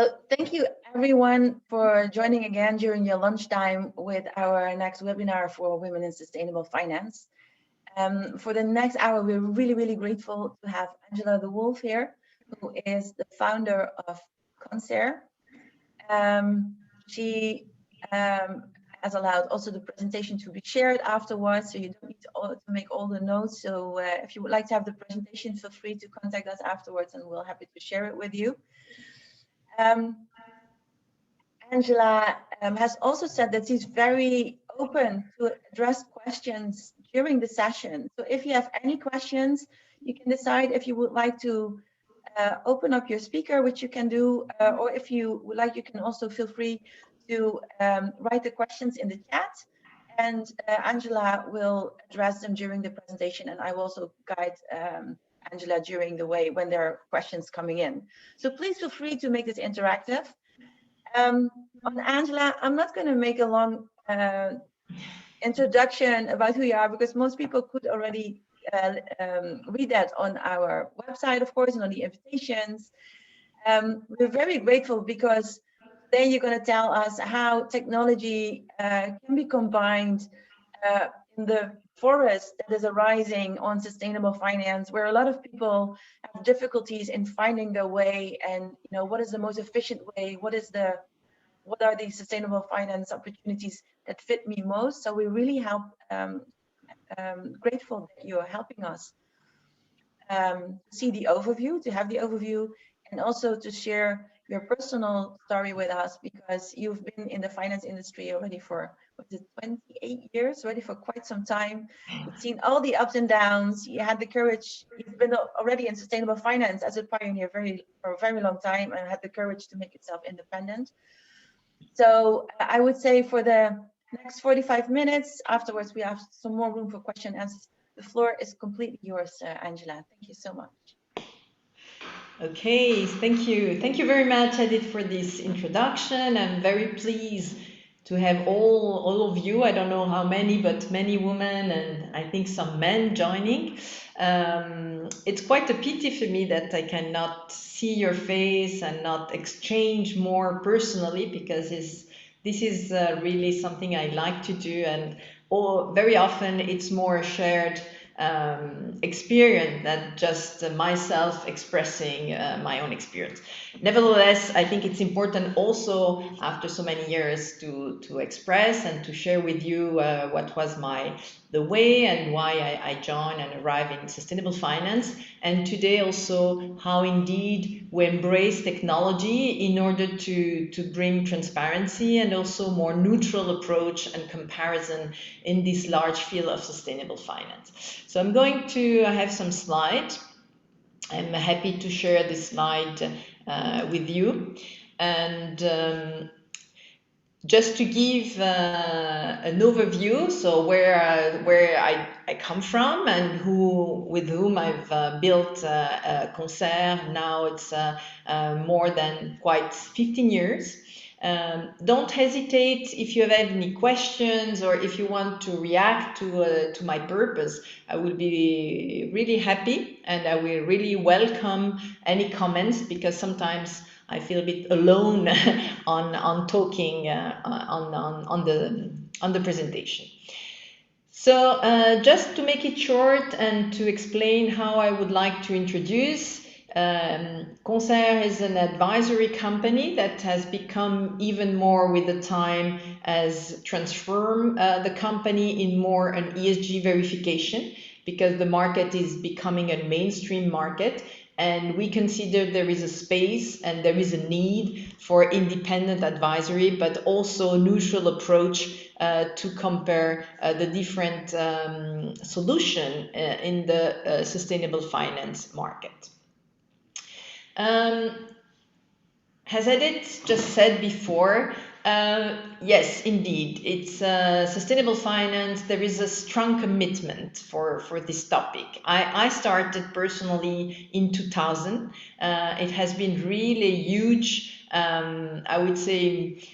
So thank you everyone for joining again during your lunchtime with our next webinar for Women in Sustainable Finance. For the next hour, we're really grateful to have Angela de Wolff here, who is the founder of Concer. She has allowed also the presentation to be shared afterwards, so you don't need to make all the notes. So if you would like to have the presentation, feel free to contact us afterwards and we're happy to share it with you. Angela has also said that she's very open to address questions during the session. So if you have any questions, you can decide if you would like to open up your speaker, which you can do, or if you would like, you can also feel free to write the questions in the chat, and Angela will address them during the presentation, and I will also guide Angela during the way when there are questions coming in. So please feel free to make this interactive. On Angela, I'm not going to make a long introduction about who you are, because most people could already read that on our website, of course, and on the invitations. We're very grateful because today you're going to tell us how technology can be combined in the forest that is arising on sustainable finance, where a lot of people have difficulties in finding their way, and what is the most efficient way, what are the sustainable finance opportunities that fit me most. So we really grateful that you're helping us see the overview, to have the overview, and also to share your personal story with us, because you've been in the finance industry already for 28 years, already for quite some time. You've seen all the ups and downs. You had the courage. You've been already in sustainable finance as a pioneer for a very long time, and had the courage to make yourself independent. So I would say for the next 45 minutes, afterwards we have some more room for question and answers. The floor is completely yours, Angela. Thank you so much. Okay, thank you. Thank you very much, Edith, for this introduction. I'm very pleased to have all of you. I don't know how many, but many women and I think some men joining. It's quite a pity for me that I cannot see your face and not exchange more personally, because this is really something I like to do, and very often it's more shared experience than just myself expressing my own experience. Nevertheless, I think it's important also after so many years to express and to share with you what was the way and why I joined and arrived in sustainable finance, and today also how indeed we embrace technology in order to bring transparency and also more neutral approach and comparison in this large field of sustainable finance. So I'm going to have some slides. I'm happy to share this slide with you. And just to give an overview, so where I come from and with whom I've built Concer. Now it's more than quite 15 years. Don't hesitate if you have any questions or if you want to react to my purpose. I will be really happy, and I will really welcome any comments, because sometimes I feel a bit alone on talking on the presentation. So just to make it short and to explain how I would like to introduce, Concer is an advisory company that has become even more with the time, as transform the company in more an ESG verification, because the market is becoming a mainstream market. And we consider there is a space and there is a need for independent advisory, but also a neutral approach to compare the different solutions in the sustainable finance market. As Edith just said before, yes, indeed, it's sustainable finance. There is a strong commitment for this topic. I started personally in 2000. It has been really a huge, I would say,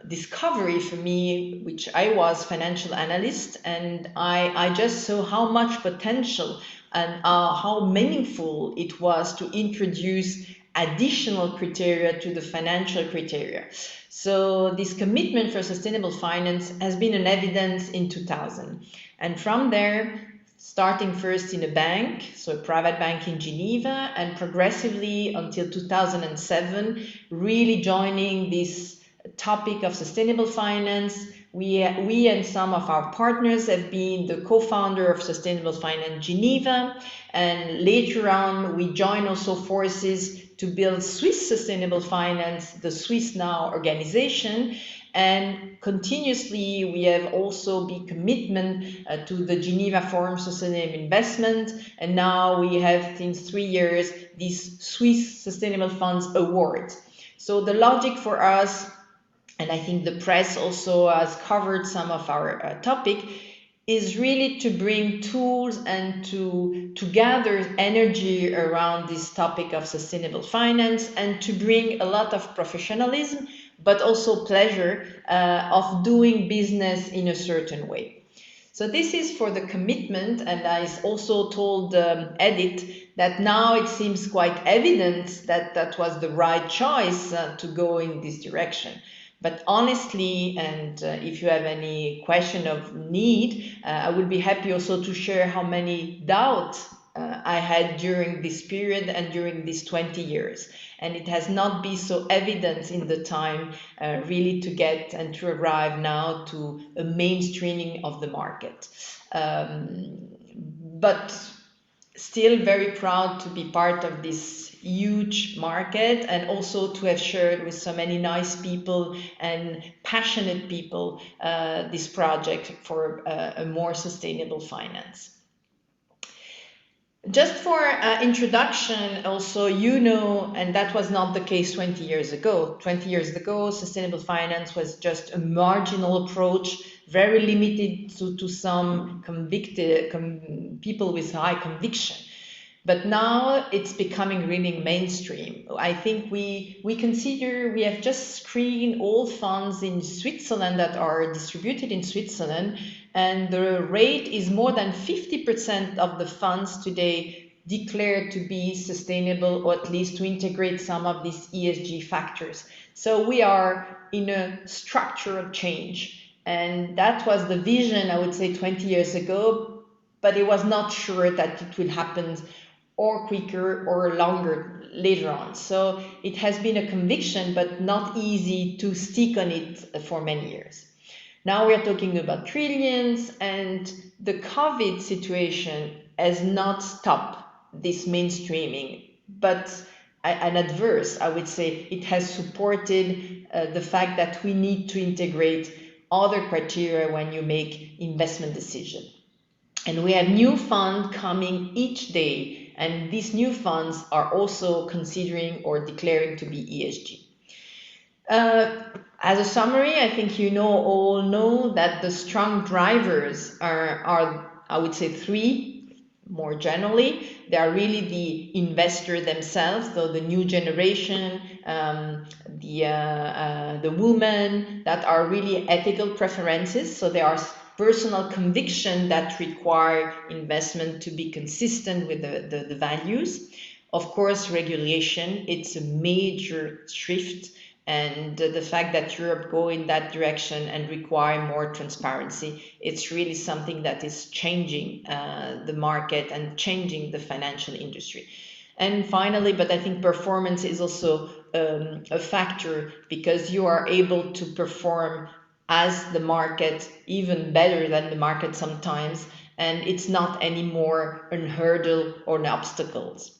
discovery for me, which I was financial analyst, and I just saw how much potential and how meaningful it was to introduce additional criteria to the financial criteria. So this commitment for sustainable finance has been an evidence in 2000. And from there, starting first in a bank, so a private bank in Geneva, and progressively until 2007, really joining this topic of sustainable finance. We and some of our partners have been the co-founder of Sustainable Finance Geneva, and later on we joined also forces to build Swiss Sustainable Finance, the Swiss Now organization, and continuously we have also been commitment to the Geneva Forum Sustainable Investment, and now we have since 3 years this Swiss Sustainable Funds Award. So the logic for us, and I think the press also has covered some of our topic, is really to bring tools and to gather energy around this topic of sustainable finance, and to bring a lot of professionalism, but also pleasure of doing business in a certain way. So this is for the commitment, and I also told Edith that now it seems quite evident that that was the right choice to go in this direction. But honestly, and if you have any question of need, I would be happy also to share how many doubts I had during this period and during these 20 years. And it has not been so evident in the time really to get and to arrive now to a mainstreaming of the market. But still very proud to be part of this huge market, and also to have shared with so many nice people and passionate people this project for a more sustainable finance. Just for introduction, also, and that was not the case 20 years ago. 20 years ago, sustainable finance was just a marginal approach, very limited to some convicted people with high conviction. But now it's becoming really mainstream. I think we consider, we have just screened all funds in Switzerland that are distributed in Switzerland, and the rate is more than 50% of the funds today declared to be sustainable, or at least to integrate some of these ESG factors. So we are in a structural change, and that was the vision, I would say, 20 years ago, but it was not sure that it will happen or quicker or longer later on. So it has been a conviction, but not easy to stick on it for many years. Now we are talking about trillions, and the COVID situation has not stopped this mainstreaming, but an adverse, I would say, it has supported the fact that we need to integrate other criteria when you make investment decisions. And we have new funds coming each day, and these new funds are also considering or declaring to be ESG. As a summary, I think all know that the strong drivers are, I would say, three more generally. They are really the investor themselves, so the new generation, the women, that are really ethical preferences. So there are personal conviction that require investment to be consistent with the values. Of course, regulation, it's a major shift, and the fact that Europe go in that direction and require more transparency, it's really something that is changing the market and changing the financial industry. And finally, but I think performance is also a factor, because you are able to perform as the market, even better than the market sometimes, and it's not anymore a hurdle or an obstacles.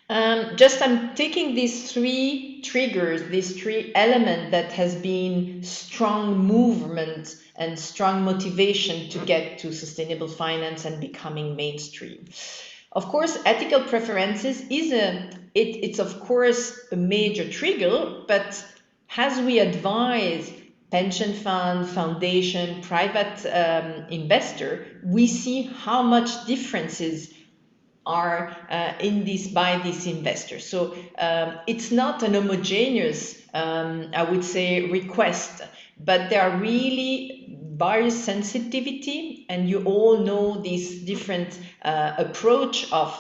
I'm taking these three triggers, these three elements that has been strong movement and strong motivation to get to sustainable finance and becoming mainstream. Of course, ethical preferences it's of course a major trigger, but as we advise pension fund, foundation, private investor, we see how much differences are in this by these investors. So it's not an homogeneous, I would say, request, but there are really various sensitivity, and you all know this different approach of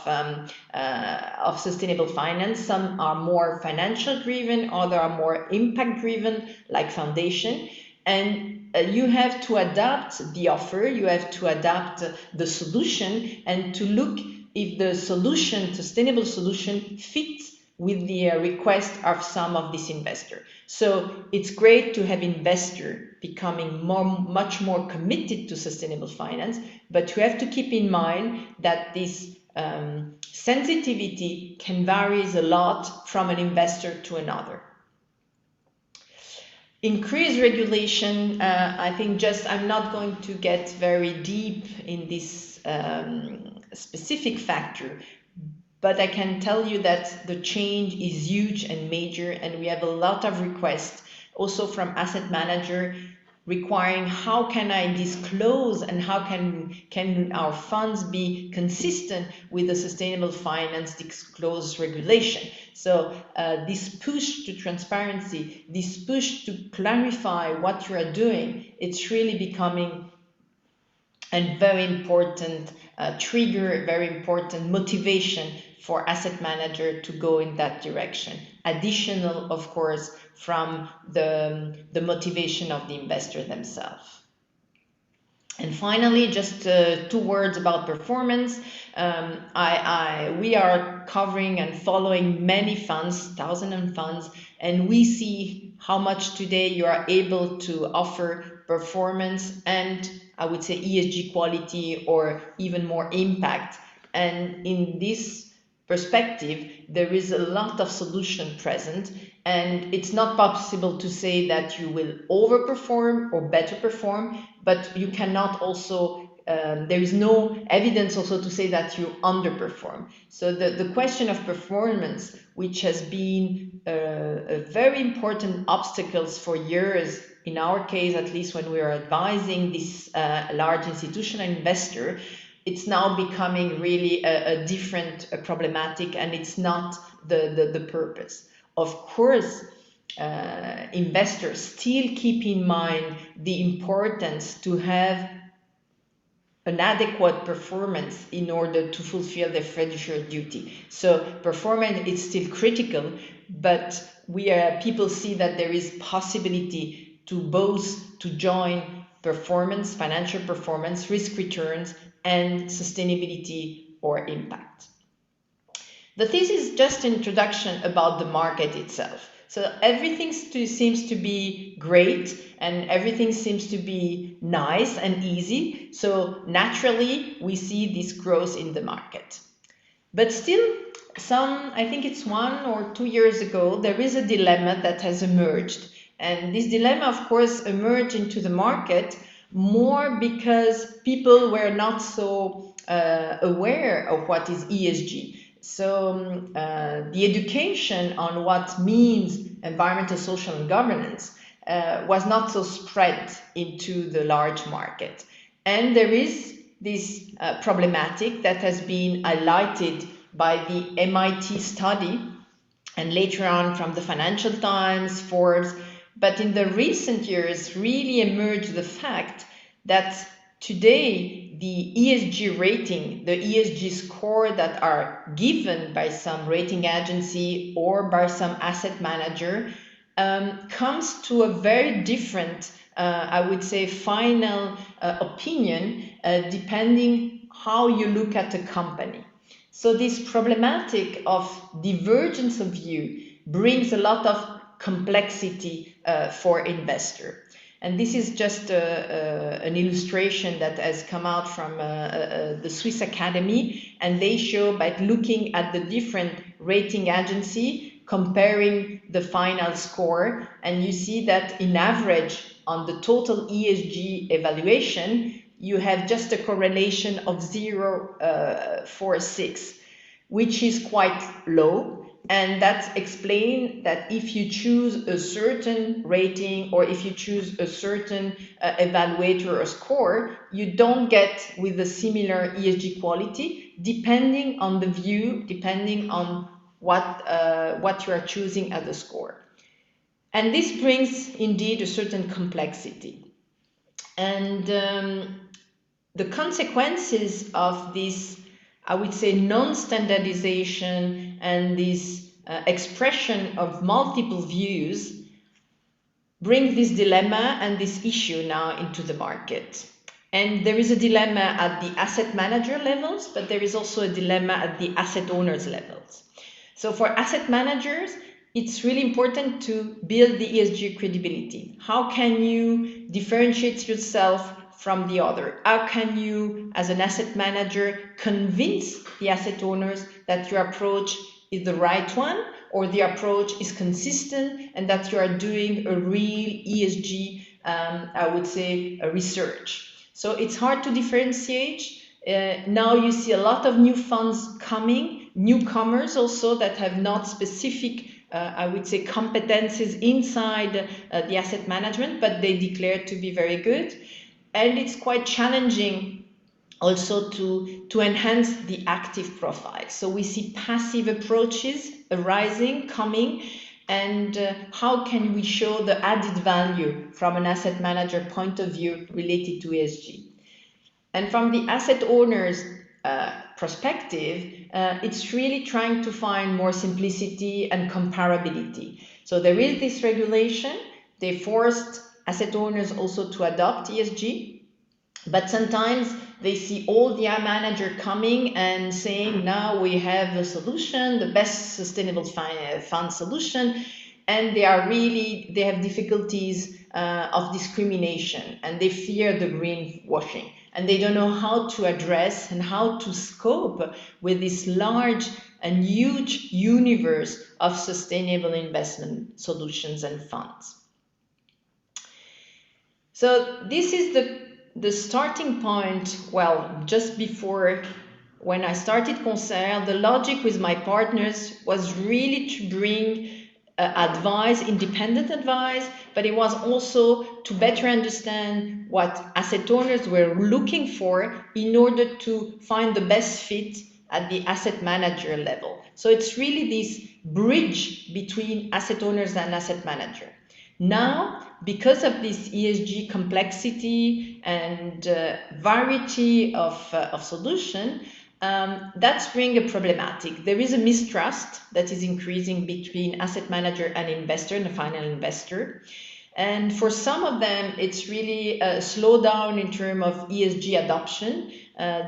sustainable finance. Some are more financial driven, other are more impact driven, like foundation. And you have to adapt the offer, you have to adapt the solution, and to look if the solution, sustainable solution, fits with the request of some of these investors. So it's great to have investors becoming much more committed to sustainable finance, but you have to keep in mind that this sensitivity can vary a lot from an investor to another. Increased regulation, I think I'm not going to get very deep in this specific factor, but I can tell you that the change is huge and major, and we have a lot of requests also from asset manager requiring how can I disclose and how can our funds be consistent with the sustainable finance disclosure regulation. So this push to transparency, this push to clarify what you are doing, it's really becoming a very important trigger, very important motivation for asset manager to go in that direction. Additional, of course, from the motivation of the investor themselves. And finally, just 2 words about performance. We are covering and following many funds, thousands of funds, and we see how much today you are able to offer performance and I would say ESG quality or even more impact. And in this perspective, there is a lot of solution present, and it's not possible to say that you will overperform or better perform, but you cannot also, there is no evidence also to say that you underperform. So the question of performance, which has been a very important obstacles for years, in our case, at least when we are advising this large institutional investor, it's now becoming really a different problematic, and it's not the purpose. Of course, investors still keep in mind the importance to have an adequate performance in order to fulfill their fiduciary duty. So performance is still critical, but people see that there is possibility to join performance, financial performance, risk returns, and sustainability or impact. The thesis is just an introduction about the market itself. So everything seems to be great and everything seems to be nice and easy. So naturally, we see this growth in the market. But still, I think it's 1 or 2 years ago, there is a dilemma that has emerged. And this dilemma, of course, emerged into the market more because people were not so aware of what is ESG. So the education on what means environmental, social, and governance was not so spread into the large market. And there is this problematic that has been highlighted by the MIT study and later on from the Financial Times, Forbes. But in the recent years really emerged the fact that today the ESG rating, the ESG score that are given by some rating agency or by some asset manager comes to a very different, I would say, final opinion depending how you look at a company. So this problematic of divergence of view brings a lot of complexity for investor. And this is just an illustration that has come out from the Swiss Academy, and they show by looking at the different rating agency, comparing the final score, and you see that in average on the total ESG evaluation, you have just a correlation of 0.46, which is quite low. And that's explained that if you choose a certain rating or if you choose a certain evaluator or score, you don't get with a similar ESG quality, depending on the view, depending on what you are choosing as a score. And this brings indeed a certain complexity. And the consequences of this, I would say, non-standardization and this expression of multiple views bring this dilemma and this issue now into the market. And there is a dilemma at the asset manager levels, but there is also a dilemma at the asset owners levels. So for asset managers, it's really important to build the ESG credibility. How can you differentiate yourself from the other? How can you, as an asset manager, convince the asset owners that your approach is the right one, or the approach is consistent, and that you are doing a real ESG, I would say, a research. So it's hard to differentiate. Now you see a lot of new funds coming, newcomers also that have not specific, I would say, competences inside the asset management, but they declare to be very good. And it's quite challenging also to enhance the active profile. So we see passive approaches arising, coming, and how can we show the added value from an asset manager point of view related to ESG? And from the asset owner's perspective, it's really trying to find more simplicity and comparability. So there is this regulation. They forced asset owners also to adopt ESG, but sometimes they see all the manager coming and saying, now we have a solution, the best sustainable fund solution, and they have difficulties of discrimination, and they fear the greenwashing, and they don't know how to address and how to scope with this large and huge universe of sustainable investment solutions and funds. So this is the starting point. Well, just before, when I started Concert, the logic with my partners was really to bring advice, independent advice, but it was also to better understand what asset owners were looking for in order to find the best fit at the asset manager level. So it's really this bridge between asset owners and asset manager. Now, because of this ESG complexity and variety of solution, that's bring a problematic. There is a mistrust that is increasing between asset manager and investor, and the final investor. And for some of them, it's really a slowdown in terms of ESG adoption.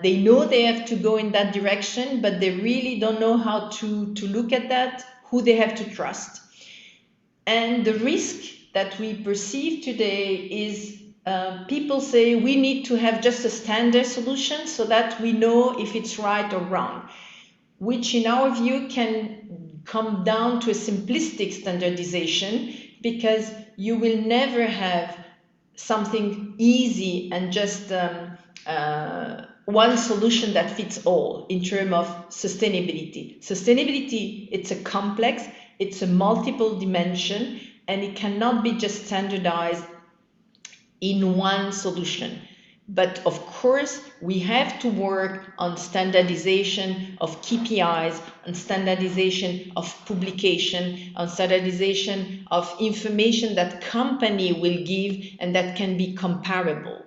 They know they have to go in that direction, but they really don't know how to look at that, who they have to trust. And the risk that we perceive today is people say we need to have just a standard solution so that we know if it's right or wrong, which in our view can come down to a simplistic standardization, because you will never have something easy and just one solution that fits all in terms of sustainability. Sustainability, it's a complex, it's a multiple dimension, and it cannot be just standardized in one solution. But of course, we have to work on standardization of KPIs, on standardization of publication, on standardization of information that company will give and that can be comparable.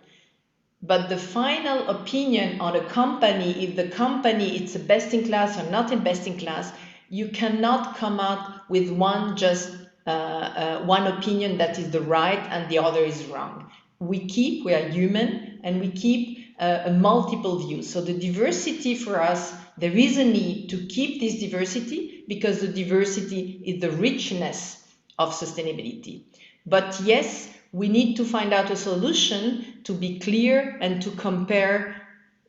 But the final opinion on a company, if the company is a best in class or not in best in class, you cannot come out with one opinion that is the right and the other is wrong. We are human, and we keep a multiple views. So the diversity for us, there is a need to keep this diversity, because the diversity is the richness of sustainability. But yes, we need to find out a solution to be clear and to compare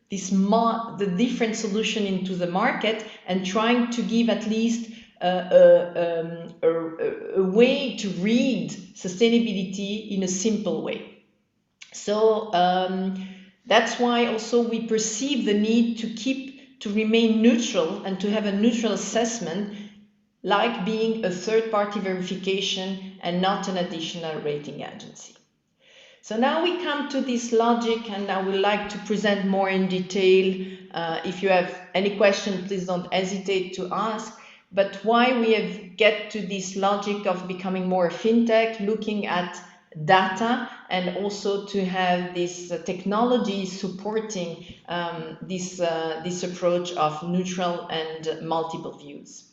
the different solution into the market, and trying to give at least a way to read sustainability in a simple way. So that's why also we perceive the need to remain neutral and to have a neutral assessment, like being a third-party verification and not an additional rating agency. So now we come to this logic, and I would like to present more in detail. If you have any question, please don't hesitate to ask. But why we have get to this logic of becoming more fintech, looking at data, and also to have this technology supporting this approach of neutral and multiple views.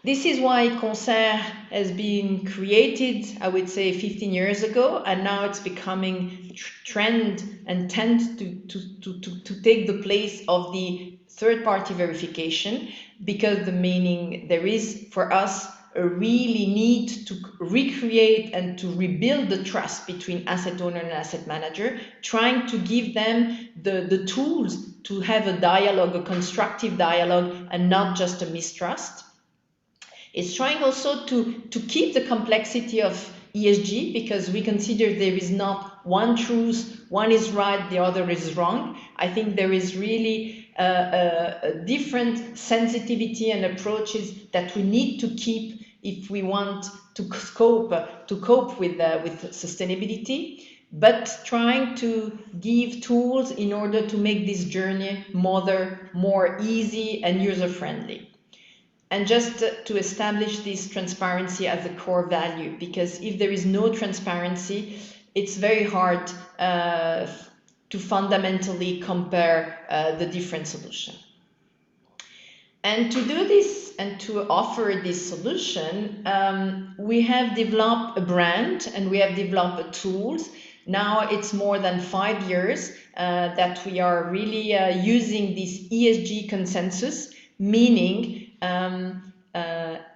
This is why Concert has been created, I would say, 15 years ago, and now it's becoming trend and tend to take the place of the third-party verification, because the meaning there is for us a really need to recreate and to rebuild the trust between asset owner and asset manager, trying to give them the tools to have a dialogue, a constructive dialogue, and not just a mistrust. It's trying also to keep the complexity of ESG, because we consider there is not one truth, one is right, the other is wrong. I think there is really a different sensitivity and approaches that we need to keep if we want to cope with sustainability, but trying to give tools in order to make this journey more easy and user-friendly. And just to establish this transparency as a core value, because if there is no transparency, it's very hard to fundamentally compare the different solutions. And to do this and to offer this solution, we have developed a brand and we have developed tools. Now it's more than 5 years that we are really using this ESG consensus, meaning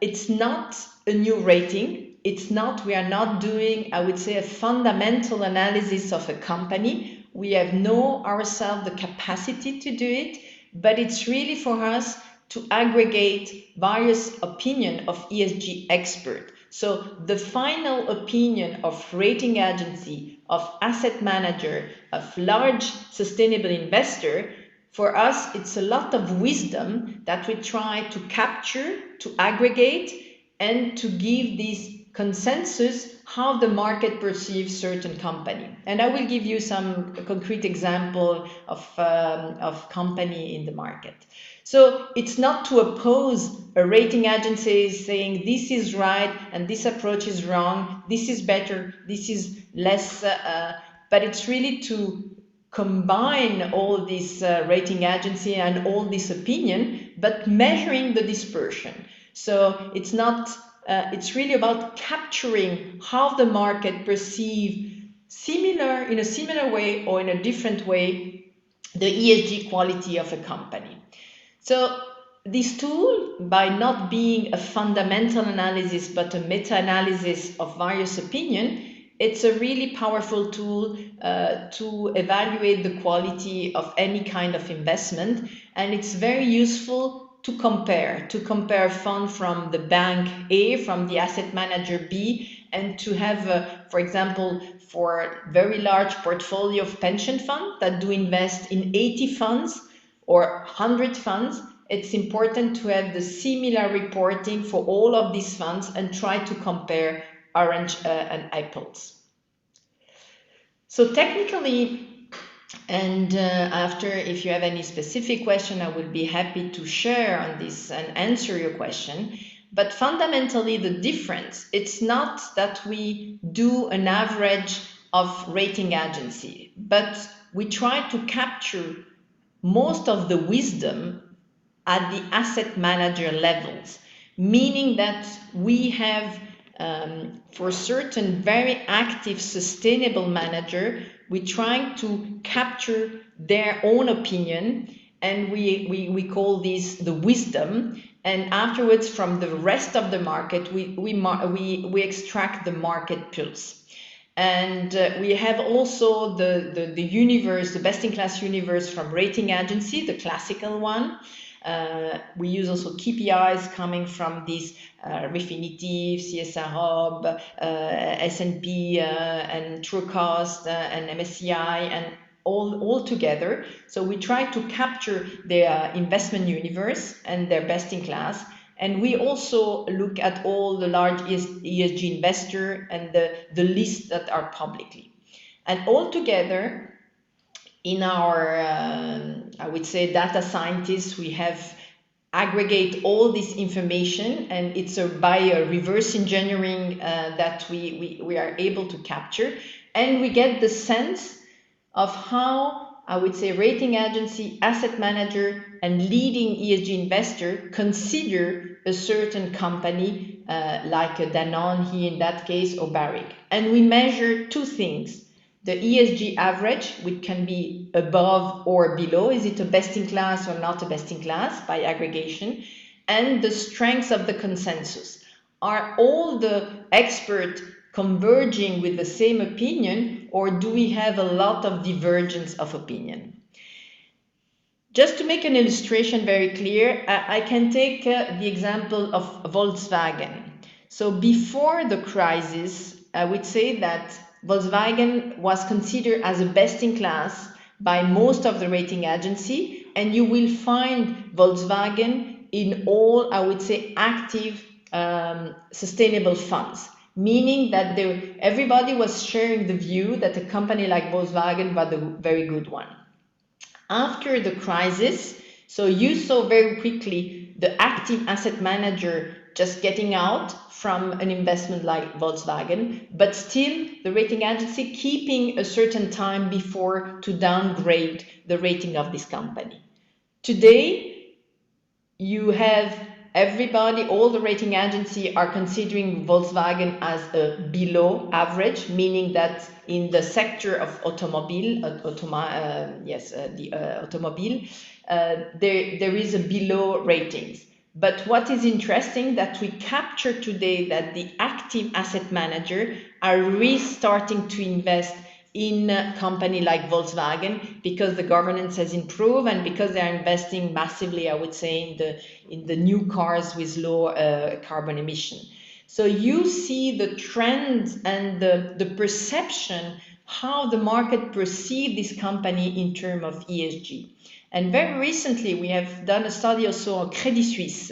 it's not a new rating. We are not doing, I would say, a fundamental analysis of a company. We have ourselves the capacity to do it, but it's really for us to aggregate various opinions of ESG experts. So the final opinion of rating agency, of asset manager, of large sustainable investor, for us, it's a lot of wisdom that we try to capture, to aggregate, and to give this consensus how the market perceives certain company. And I will give you some concrete example of company in the market. So it's not to oppose a rating agency saying this is right and this approach is wrong, this is better, this is less, but it's really to combine all this rating agency and all this opinion, but measuring the dispersion. So it's not, it's really about capturing how the market perceives in a similar way or in a different way, the ESG quality of a company. So this tool, by not being a fundamental analysis, but a meta-analysis of various opinions, it's a really powerful tool to evaluate the quality of any kind of investment, and it's very useful to compare fund from the bank A, from the asset manager B, and to have, for example, for very large portfolio of pension funds that do invest in 80 funds or 100 funds, it's important to have the similar reporting for all of these funds and try to compare orange and apples. So technically, and after, if you have any specific question, I would be happy to share on this and answer your question. But fundamentally, the difference, it's not that we do an average of rating agency, but we try to capture most of the wisdom at the asset manager levels, meaning that we have, for certain very active sustainable manager, we're trying to capture their own opinion, and we call this the wisdom, and afterwards from the rest of the market we extract the market pulse. And we have also the universe, the best-in-class universe from rating agency, the classical one. We use also KPIs coming from these Refinitiv, CSA, S&P, and Trucost, and MSCI, and all together. So we try to capture their investment universe and their best-in-class. And we also look at all the large ESG investor and the lists that are publicly. And all together, in our, I would say, data scientists, we have aggregate all this information, and it's by a reverse engineering that we are able to capture, and we get the sense of how, I would say, rating agency, asset manager, and leading ESG investor consider a certain company like a Danone here in that case, or Barrick. And we measure two things: the ESG average, which can be above or below, is it a best in class or not a best in class by aggregation, and the strengths of the consensus. Are all the experts converging with the same opinion, or do we have a lot of divergence of opinion? Just to make an illustration very clear, I can take the example of Volkswagen. So before the crisis, I would say that Volkswagen was considered as a best in class by most of the rating agency, and you will find Volkswagen in all, I would say, active sustainable funds, meaning that everybody was sharing the view that a company like Volkswagen was a very good one. After the crisis, so you saw very quickly the active asset manager just getting out from an investment like Volkswagen, but still the rating agency keeping a certain time before to downgrade the rating of this company. Today, you have everybody, all the rating agencies are considering Volkswagen as a below average, meaning that in the sector of automobile, there is a below ratings. But what is interesting that we capture today that the active asset manager are restarting to invest in a company like Volkswagen because the governance has improved and because they are investing massively, I would say, in the new cars with low carbon emission. So you see the trends and the perception, how the market perceives this company in terms of ESG. And very recently, we have done a study also on Credit Suisse.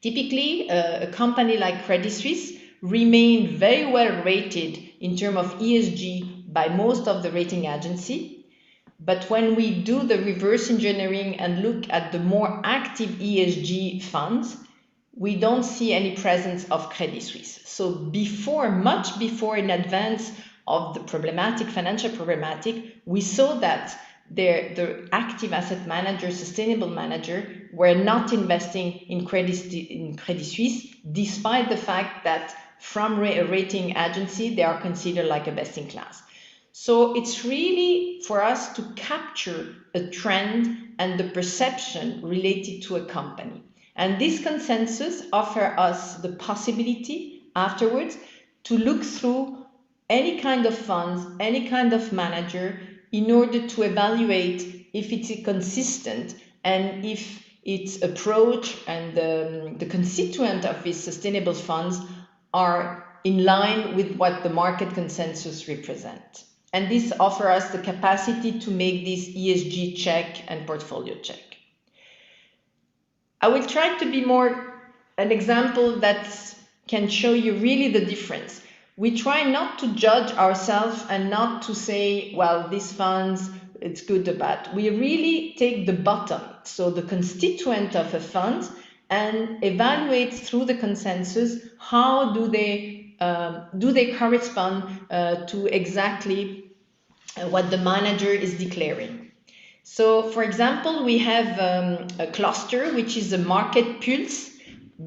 Typically, a company like Credit Suisse remain very well rated in terms of ESG by most of the rating agency. But when we do the reverse engineering and look at the more active ESG funds, we don't see any presence of Credit Suisse. So much before in advance of the financial problematic, we saw that the active asset manager, sustainable manager, were not investing in Credit Suisse, despite the fact that from a rating agency, they are considered like a best in class. So it's really for us to capture a trend and the perception related to a company. And this consensus offers us the possibility afterwards to look through any kind of funds, any kind of manager, in order to evaluate if it's consistent and if its approach and the constituent of these sustainable funds are in line with what the market consensus represent. And this offers us the capacity to make this ESG check and portfolio check. I will try to be more an example that can show you really the difference. We try not to judge ourselves and not to say, well, these funds, it's good or bad. We really take the bottom, so the constituent of a fund, and evaluate through the consensus how do they correspond to exactly what the manager is declaring. So, for example, we have a cluster which is a market pulse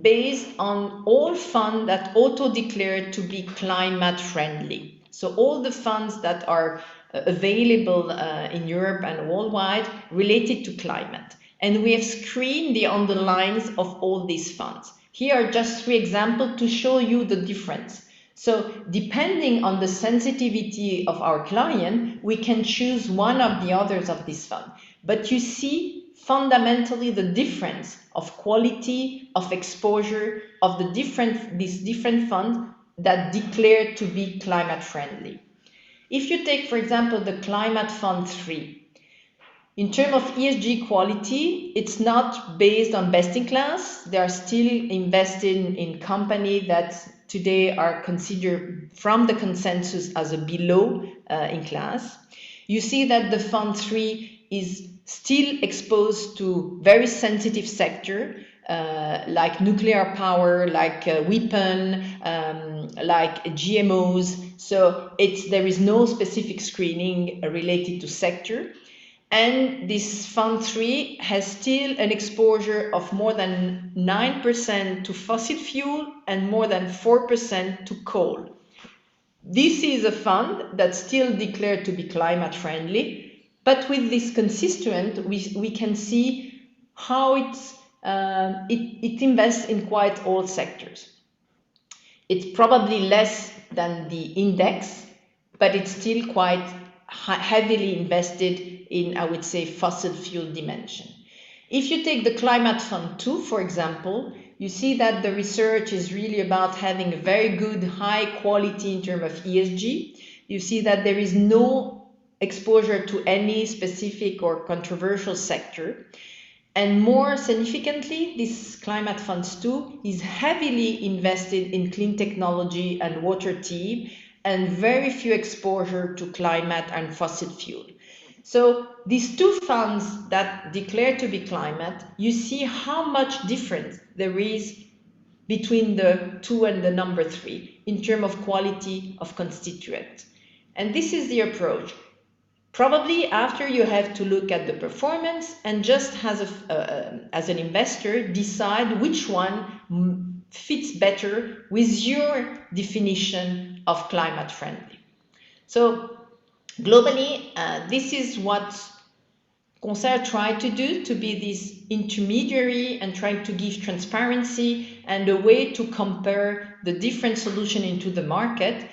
based on all funds that auto-declare to be climate friendly. So all the funds that are available in Europe and worldwide related to climate. And we have screened the underlines of all these funds. Here are just 3 examples to show you the difference. So depending on the sensitivity of our client, we can choose one of the others of this fund. But you see fundamentally the difference of quality, of exposure, of these different funds that declare to be climate friendly. If you take, for example, the Climate Fund 3, in terms of ESG quality, it's not based on best in class. They are still investing in companies that today are considered from the consensus as a below in class. You see that the Fund 3 is still exposed to very sensitive sector, like nuclear power, like weapon, like GMOs. So there is no specific screening related to sector. And this Fund 3 has still an exposure of more than 9% to fossil fuel and more than 4% to coal. This is a fund that's still declared to be climate friendly, but with this constituent, we can see how it invests in quite all sectors. It's probably less than the index, but it's still quite heavily invested in, I would say, fossil fuel dimension. If you take the Climate Fund 2, for example, you see that the research is really about having a very good, high quality in terms of ESG. You see that there is no exposure to any specific or controversial sector. And more significantly, this Climate Funds 2 is heavily invested in clean technology and water team, and very few exposure to climate and fossil fuel. So these two funds that declare to be climate, you see how much difference there is between the 2 and the number 3 in terms of quality of constituent. And this is the approach. Probably after you have to look at the performance and just as an investor decide which one fits better with your definition of climate friendly. So globally, this is what Concert tried to do, to be this intermediary and trying to give transparency and a way to compare the different solutions into the market.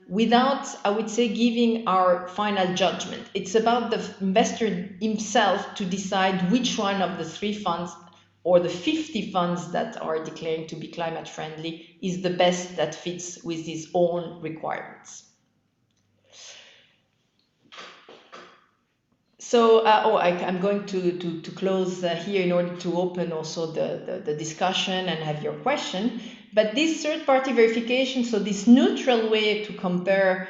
Without, I would say, giving our final judgment. It's about the investor himself to decide which one of the 3 funds or the 50 funds that are declaring to be climate friendly is the best that fits with his own requirements. So, I'm going to close here in order to open also the discussion and have your question. But this third-party verification, so this neutral way to compare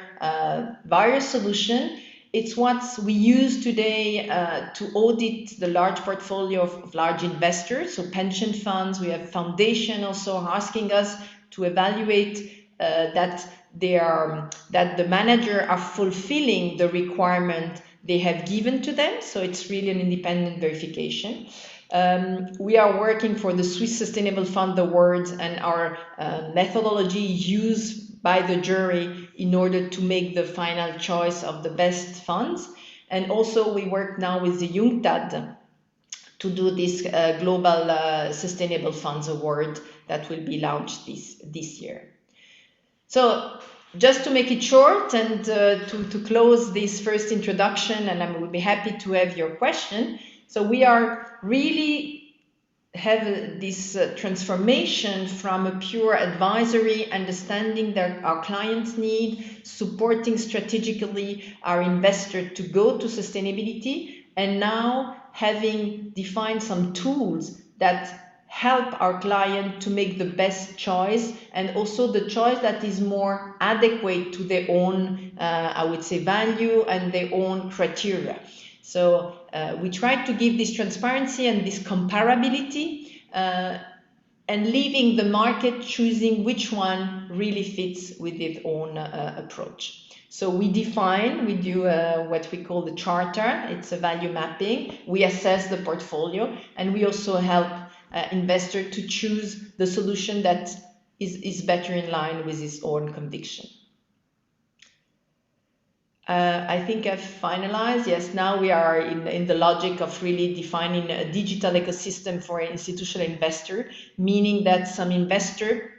various solutions, it's what we use today to audit the large portfolio of large investors, so pension funds. We have foundation also asking us to evaluate that the manager are fulfilling the requirement they have given to them. So it's really an independent verification. We are working for the Swiss Sustainable Fund Awards, and our methodology used by the jury in order to make the final choice of the best funds. And also we work now with the UNCTAD to do this Global Sustainable Funds Award that will be launched this year. So just to make it short and to close this first introduction, and I will be happy to have your question. So we are really have this transformation from a pure advisory, understanding that our clients need, supporting strategically our investor to go to sustainability, and now having defined some tools that help our client to make the best choice, and also the choice that is more adequate to their own, I would say, value and their own criteria. So we try to give this transparency and this comparability, and leaving the market choosing which one really fits with its own approach. So we do what we call the charter. It's a value mapping. We assess the portfolio, and we also help investor to choose the solution that is better in line with his own conviction. I think I've finalized. Yes, now we are in the logic of really defining a digital ecosystem for an institutional investor, meaning that some investors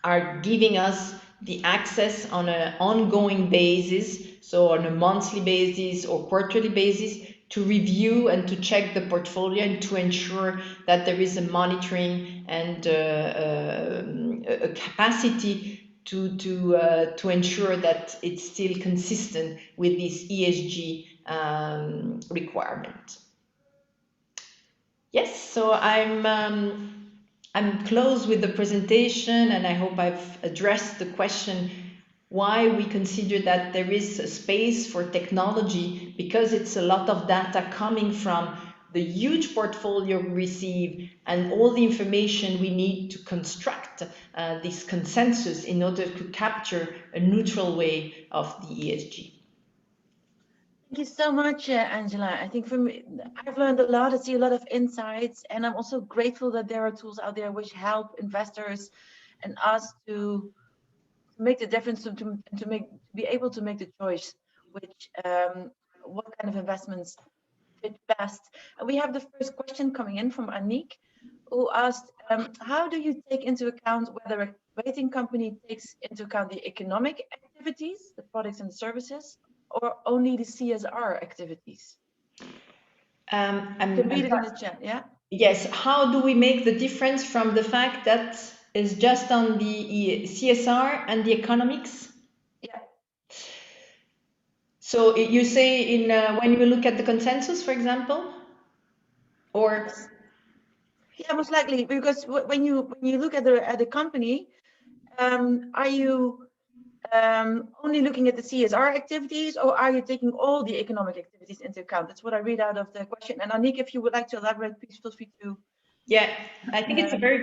are giving us the access on an ongoing basis, so on a monthly basis or quarterly basis, to review and to check the portfolio and to ensure that there is a monitoring and a capacity to ensure that it's still consistent with this ESG requirement. Yes, so I'm close with the presentation, and I hope I've addressed the question why we consider that there is a space for technology, because it's a lot of data coming from the huge portfolio we receive and all the information we need to construct this consensus in order to capture a neutral way of the ESG. Thank you so much, Angela. I think for me, I've learned a lot. I see a lot of insights, and I'm also grateful that there are tools out there which help investors and us to make the difference, to be able to make the choice which what kind of investments fit best. And we have the first question coming in from Anik, who asked, how do you take into account whether a rating company takes into account the economic activities, the products and services, or only the CSR activities? You can read it in the chat, yeah? Yes, how do we make the difference from the fact that it's just on the CSR and the economics? Yeah. So you say in when you look at the consensus, for example, or? Yes. Yeah, most likely, because when you look at the company, are you only looking at the CSR activities, or are you taking all the economic activities into account? That's what I read out of the question. And Anik, if you would like to elaborate, please feel free to. Yeah, I think it's a very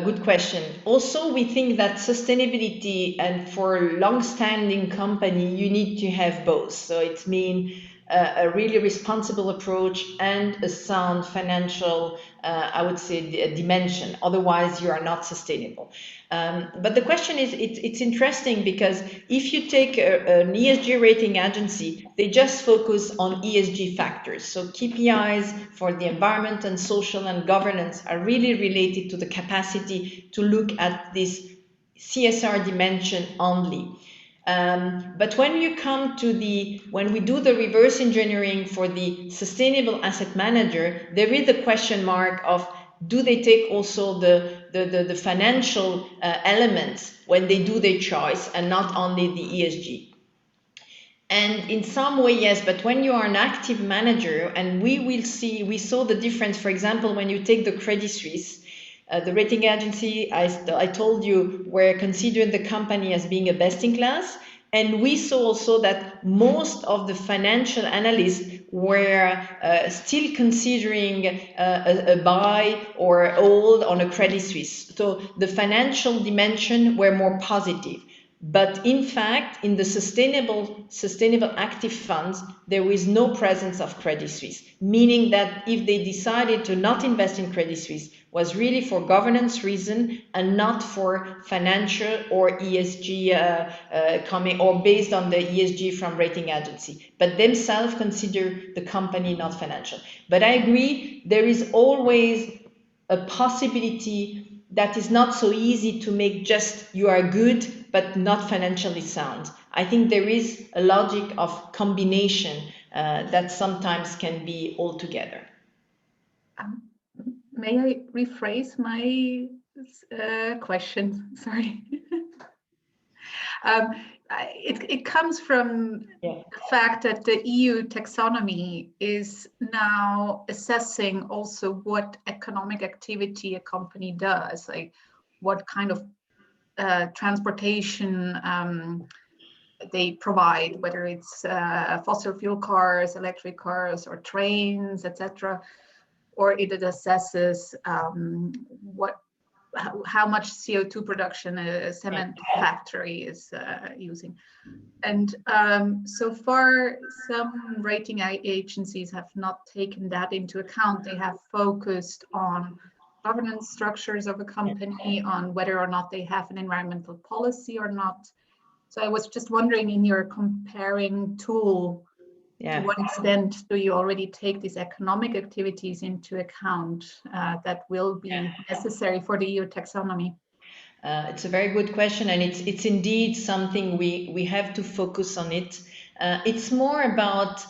good question. Also, we think that sustainability, and for a long-standing company, you need to have both. So it means a really responsible approach and a sound financial, I would say, dimension. Otherwise, you are not sustainable. But the question is, it's interesting, because if you take an ESG rating agency, they just focus on ESG factors. So KPIs for the environment and social and governance are really related to the capacity to look at this CSR dimension only. But when you come to when we do the reverse engineering for the sustainable asset manager, there is a question mark of, do they take also the financial elements when they do their choice, and not only the ESG? And in some way, yes, but when you are an active manager, and we saw the difference, for example, when you take the Credit Suisse, the rating agency, I told you, were considering the company as being a best in class. And we saw also that most of the financial analysts were still considering a buy or hold on a Credit Suisse. So the financial dimension were more positive. But in fact, in the sustainable active funds, there is no presence of Credit Suisse, meaning that if they decided to not invest in Credit Suisse, was really for governance reason and not for financial or ESG coming, or based on the ESG from rating agency, but themselves consider the company not financial. But I agree, there is always a possibility that is not so easy to make just you are good but not financially sound. I think there is a logic of combination that sometimes can be all together. May I rephrase my question? Sorry. It comes from the fact that the EU taxonomy is now assessing also what economic activity a company does, like what kind of transportation they provide, whether it's fossil fuel cars, electric cars, or trains, etc. Or it assesses how much CO2 production a cement factory is using. And so far, some rating agencies have not taken that into account. They have focused on governance structures of a company, on whether or not they have an environmental policy or not. So I was just wondering, in your comparing tool, to what extent do you already take these economic activities into account that will be necessary for the EU taxonomy? It's a very good question, and it's indeed something we have to focus on it. It's more about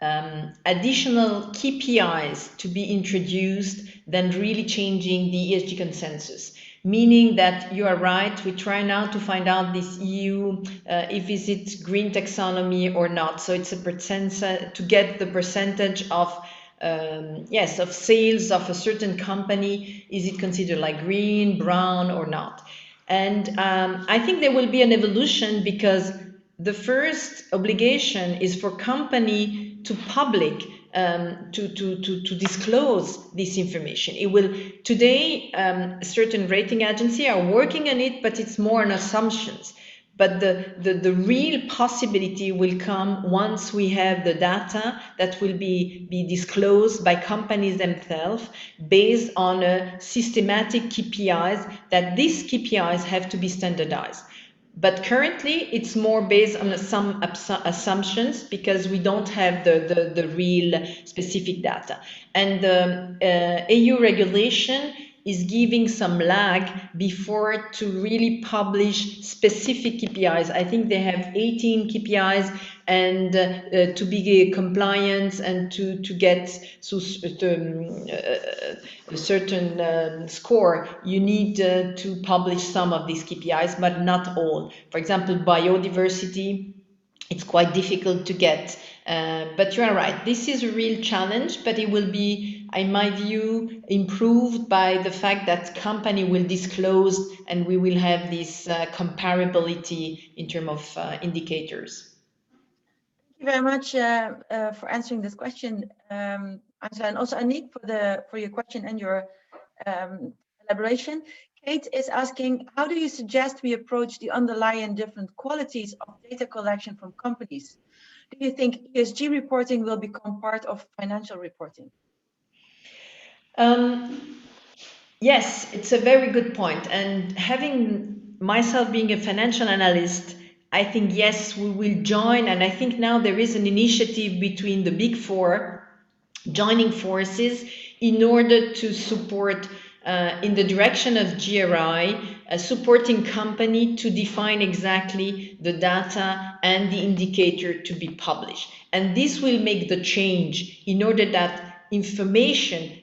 additional KPIs to be introduced than really changing the ESG consensus. Meaning that you are right, we try now to find out this EU, if is it green taxonomy or not. So it's a percentage, to get the percentage of sales of a certain company, is it considered like green, brown or not? And I think there will be an evolution, because the first obligation is for company to public, to disclose this information. It will today, certain rating agencies are working on it, but it's more on assumptions. But the real possibility will come once we have the data that will be disclosed by companies themselves based on systematic KPIs, that these KPIs have to be standardized. But currently, it's more based on some assumptions, because we don't have the real specific data. And the EU regulation is giving some lag before to really publish specific KPIs. I think they have 18 KPIs, and to be compliant and to get a certain score, you need to publish some of these KPIs, but not all. For example, biodiversity, it's quite difficult to get. But you are right, this is a real challenge, but it will be, in my view, improved by the fact that company will disclose, and we will have this comparability in terms of indicators. Thank you very much for answering this question, Angela, and also Aniek for your question and your elaboration. Kate is asking, how do you suggest we approach the underlying different qualities of data collection from companies? Do you think ESG reporting will become part of financial reporting? Yes, it's a very good point. And having myself being a financial analyst, I think, yes, we will join. And I think now there is an initiative between the Big Four joining forces in order to support in the direction of GRI, supporting company to define exactly the data and the indicator to be published. And this will make the change in order that information,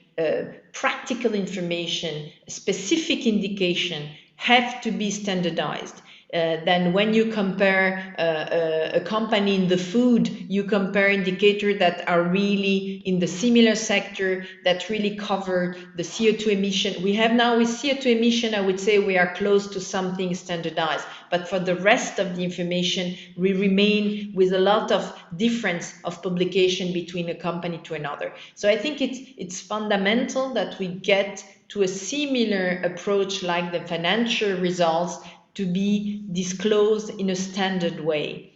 practical information, specific indication have to be standardized. Then when you compare a company in the food, you compare indicators that are really in the similar sector, that really cover the CO2 emission. We have now with CO2 emission, I would say we are close to something standardized. But for the rest of the information, we remain with a lot of difference of publication between a company to another. So I think it's fundamental that we get to a similar approach like the financial results, to be disclosed in a standard way.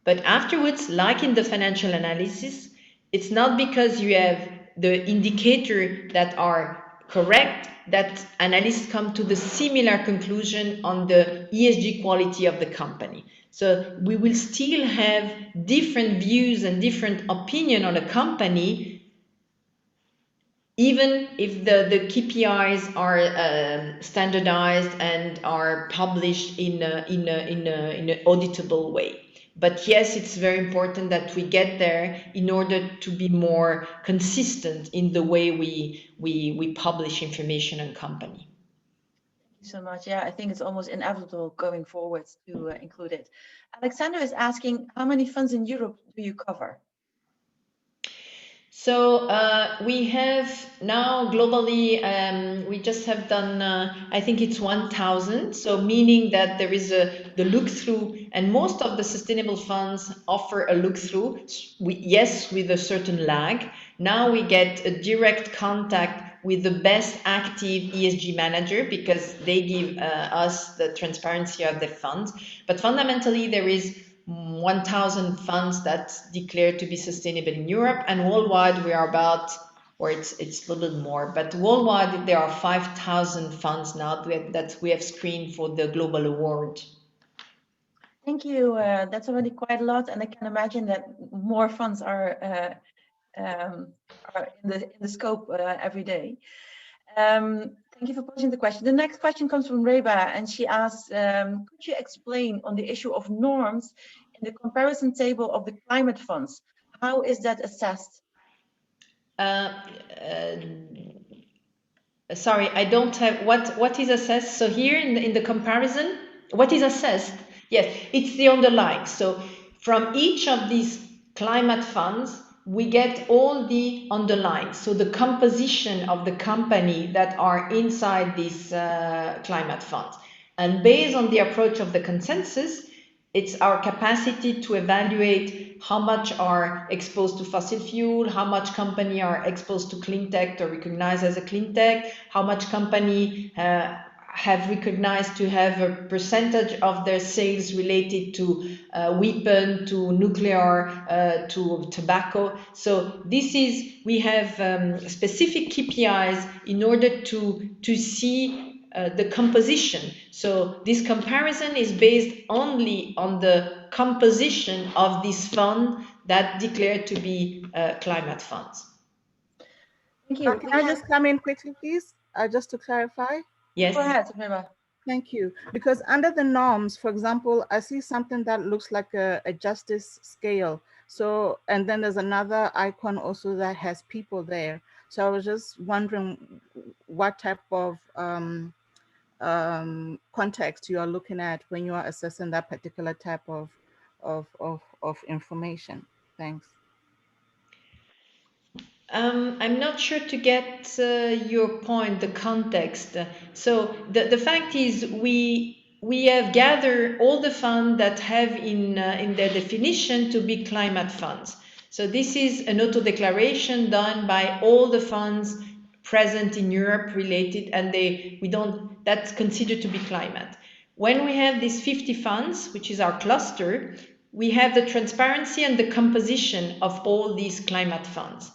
But afterwards, like in the financial analysis, it's not because you have the indicator that are correct that analysts come to the similar conclusion on the ESG quality of the company. So we will still have different views and different opinion on a company, even if the KPIs are standardized and are published in an auditable way. But yes, it's very important that we get there in order to be more consistent in the way we publish information on company. Thank you so much. Yeah, I think it's almost inevitable going forward to include it. Alexander is asking, how many funds in Europe do you cover? So we have now globally, we just have done, I think it's 1,000. So meaning that there is the look-through, and most of the sustainable funds offer a look-through, yes, with a certain lag. Now we get a direct contact with the best active ESG manager, because they give us the transparency of the funds. But fundamentally, there is 1,000 funds that's declared to be sustainable in Europe, and worldwide we are about, or it's a little bit more, but worldwide there are 5,000 funds now that we have screened for the global award. Thank you. That's already quite a lot, and I can imagine that more funds are in the scope every day. Thank you for posing the question. The next question comes from Reba, and she asks, could you explain on the issue of norms in the comparison table of the climate funds? How is that assessed? Sorry, I don't have, what is assessed? So here in the comparison, what is assessed? Yes, it's the underlying. So from each of these climate funds, we get all the underlying. So the composition of the company that are inside these climate funds. And based on the approach of the consensus, it's our capacity to evaluate how much are exposed to fossil fuel, how much company are exposed to clean tech or recognized as a clean tech, how much company have recognized to have a percentage of their sales related to weapon, to nuclear, to tobacco. So this is, we have specific KPIs in order to see the composition. So this comparison is based only on the composition of this fund that declared to be climate funds. Thank you. Can I just come in quickly, please, just to clarify? Yes. Go ahead, Reba. Thank you. Because under the norms, for example, I see something that looks like a justice scale. So, and then there's another icon also that has people there. So I was just wondering what type of context you are looking at when you are assessing that particular type of information. Thanks. I'm not sure to get your point, the context. So the fact is we have gathered all the funds that have in their definition to be climate funds. So this is an auto-declaration done by all the funds present in Europe related, and that's considered to be climate. When we have these 50 funds, which is our cluster, we have the transparency and the composition of all these climate funds.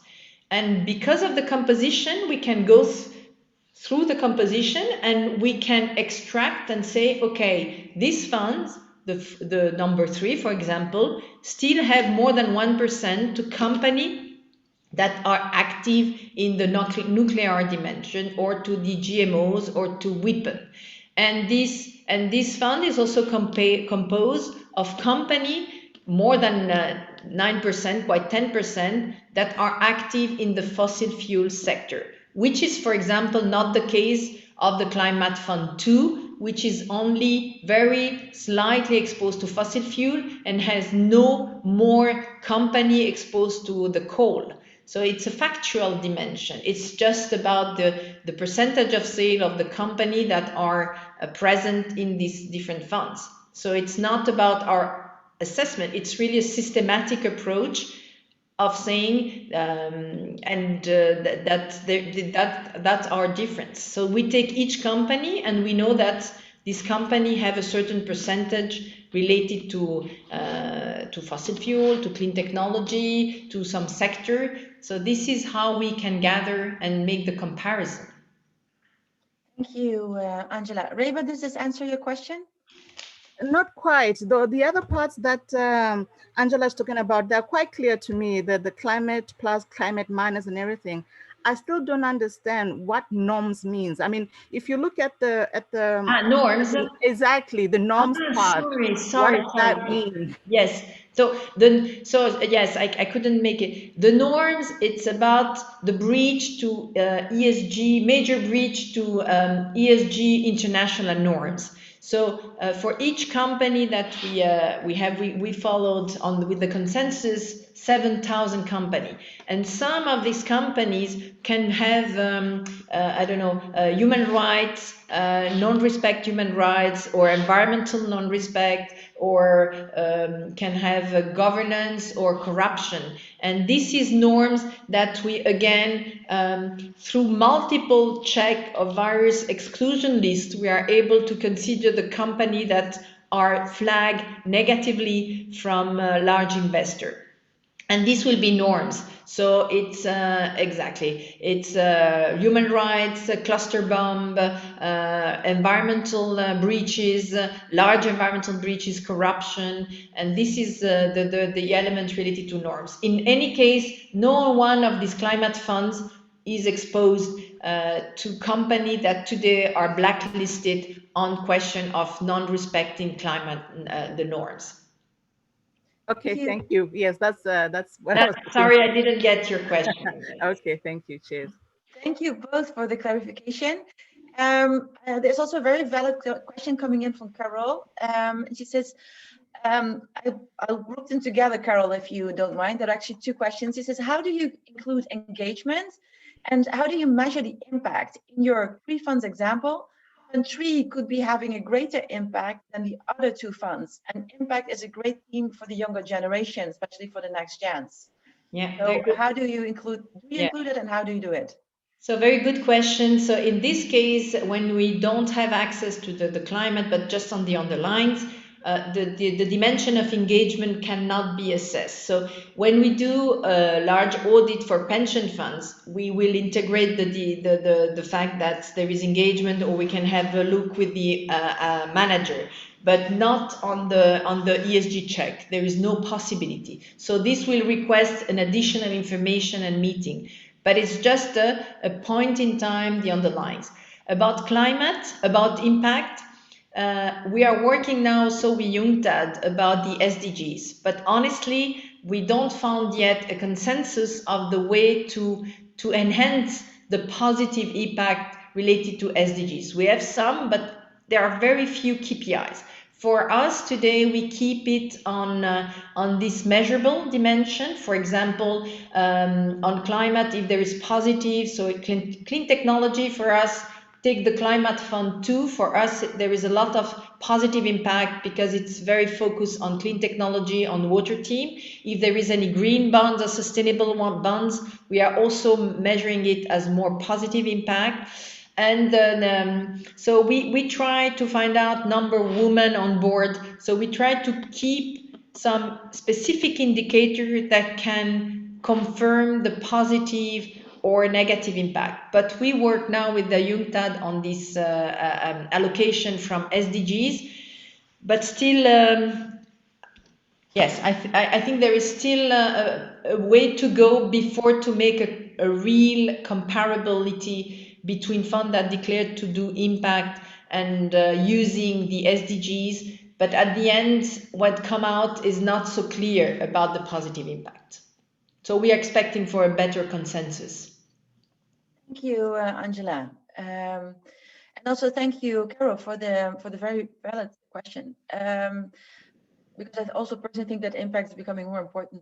And because of the composition, we can go through the composition and we can extract and say, okay, these funds, the number 3, for example, still have more than 1% to company that are active in the nuclear dimension or to the GMOs or to weapon. And this fund is also composed of company more than 9%, quite 10%, that are active in the fossil fuel sector, which is, for example, not the case of the Climate Fund 2, which is only very slightly exposed to fossil fuel and has no more company exposed to the coal. So it's a factual dimension. It's just about the percentage of sale of the company that are present in these different funds. So it's not about our assessment, it's really a systematic approach of saying that's our difference. So we take each company and we know that this company have a certain percentage related to fossil fuel, to clean technology, to some sector. So this is how we can gather and make the comparison. Thank you, Angela. Reba, does this answer your question? Not quite, though the other parts that Angela is talking about, they're quite clear to me, that the climate plus climate minus and everything. I still don't understand what norms means. I mean, if you look at the norms, exactly the norms part. Sorry. What does that mean? Yes. So yes, I couldn't make it. The norms, it's about the breach to ESG, major breach to ESG international norms. So for each company that we followed on with the consensus, 7,000 company, and some of these companies can have human rights, non-respect human rights, or environmental non-respect, or can have governance or corruption. And this is norms that we again through multiple check of various exclusion lists, we are able to consider the company that are flagged negatively from a large investor. And this will be norms. So it's it's human rights, cluster bomb, environmental breaches, large environmental breaches, corruption, and this is the element related to norms. In any case, no one of these climate funds is exposed to companies that today are blacklisted on question of non-respecting climate the norms. Okay, thank you. Yes, that's what I was thinking. Sorry, I didn't get your question. Okay, thank you. Cheers. Thank you both for the clarification. There's also a very valid question coming in from Carol. She says, I'll group them together, Carol, if you don't mind. There are actually 2 questions. She says, how do you include engagement and how do you measure the impact? In your pre-funds example, Fund 3 could be having a greater impact than the other two funds. And impact is a great theme for the younger generation, especially for the next gens. Yeah. So how do you include it, and how do you do it? So very good question. So in this case, when we don't have access to the climate, but just on the underlines, the dimension of engagement cannot be assessed. So when we do a large audit for pension funds, we will integrate the fact that there is engagement, or we can have a look with the manager, but not on the ESG check. There is no possibility. So this will request an additional information and meeting. But it's just a point in time, the underlines. About climate, about impact, we are working now, so we UNCTAD, about the SDGs. But honestly, we don't found yet a consensus of the way to enhance the positive impact related to SDGs. We have some, but there are very few KPIs. For us today, we keep it on this measurable dimension. For example, on climate, if there is positive, so clean technology for us, take the climate fund 2. For us, there is a lot of positive impact because it's very focused on clean technology, on water team. If there is any green bonds or sustainable bonds, we are also measuring it as more positive impact. And then, so we try to find out number of women on board. So we try to keep some specific indicator that can confirm the positive or negative impact. But we work now with the UNCTAD on this allocation from SDGs. But still, yes, I think there is still a way to go before to make a real comparability between funds that declared to do impact and using the SDGs. But at the end, what come out is not so clear about the positive impact. So we are expecting for a better consensus. Thank you, Angela. And also thank you, Carol, for the very valid question. Because I also personally think that impact is becoming more important.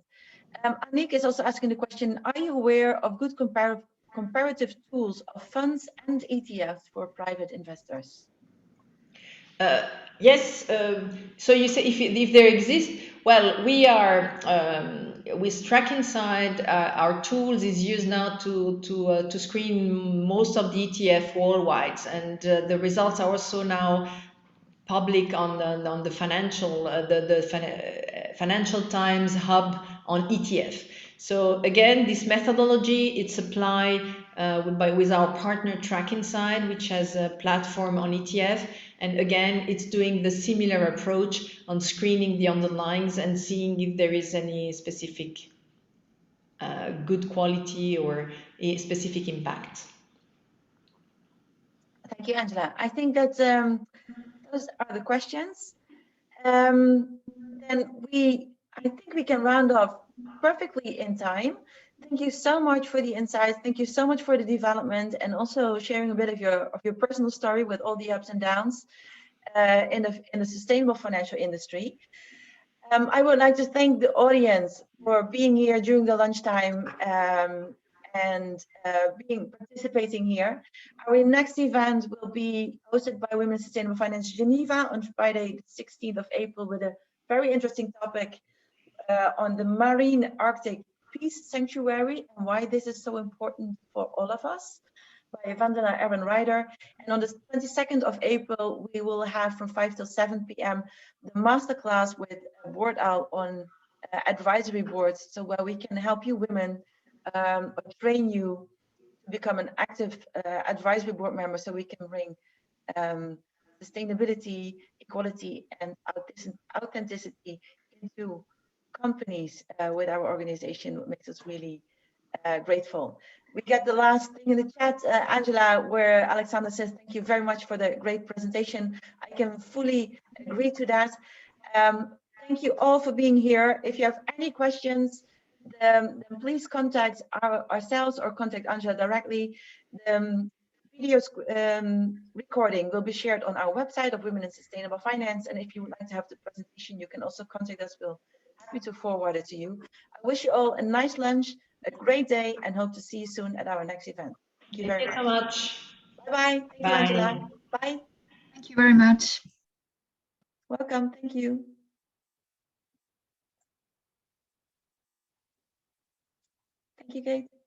Anik is also asking the question, are you aware of good comparative tools of funds and ETFs for private investors? Yes, so you say if there exist, well, we are with TrackInside, our tools is used now to screen most of the ETF worldwide, and the results are also now public on the financial Financial Times hub on ETF. So again, this methodology, it's applied with our partner TrackInside, which has a platform on ETF. And again, it's doing the similar approach on screening the underlyings and seeing if there is any specific good quality or a specific impact. Thank you, Angela. I think that those are the questions. Then I think we can round off perfectly in time. Thank you so much for the insights. Thank you so much for the development, and also sharing a bit of your personal story with all the ups and downs in the sustainable financial industry. I would like to thank the audience for being here during the lunchtime and participating here. Our next event will be hosted by Women in Sustainable Finance Geneva on Friday, the 16th of April, with a very interesting topic on the marine Arctic peace sanctuary and why this is so important for all of us, by Vandana Aaron Ryder. And on the 22nd of April, we will have from 5 till 7 p.m. the masterclass with Board Owl on advisory boards, so where we can help you women train you to become an active advisory board member, so we can bring sustainability, equality, and authenticity into companies with our organization, what makes us really grateful. We get the last thing in the chat, Angela, where Alexander says, thank you very much for the great presentation. I can fully agree to that. Thank you all for being here. If you have any questions, then please contact ourselves or contact Angela directly. The video recording will be shared on our website of Women in Sustainable Finance. And if you would like to have the presentation, you can also contact us. We'll be happy to forward it to you. I wish you all a nice lunch, a great day, and hope to see you soon at our next event. Thank you very much. Thank you so much. Bye-bye. Thank you, Angela. Bye. Thank you very much. Welcome. Thank you. Thank you, Kate.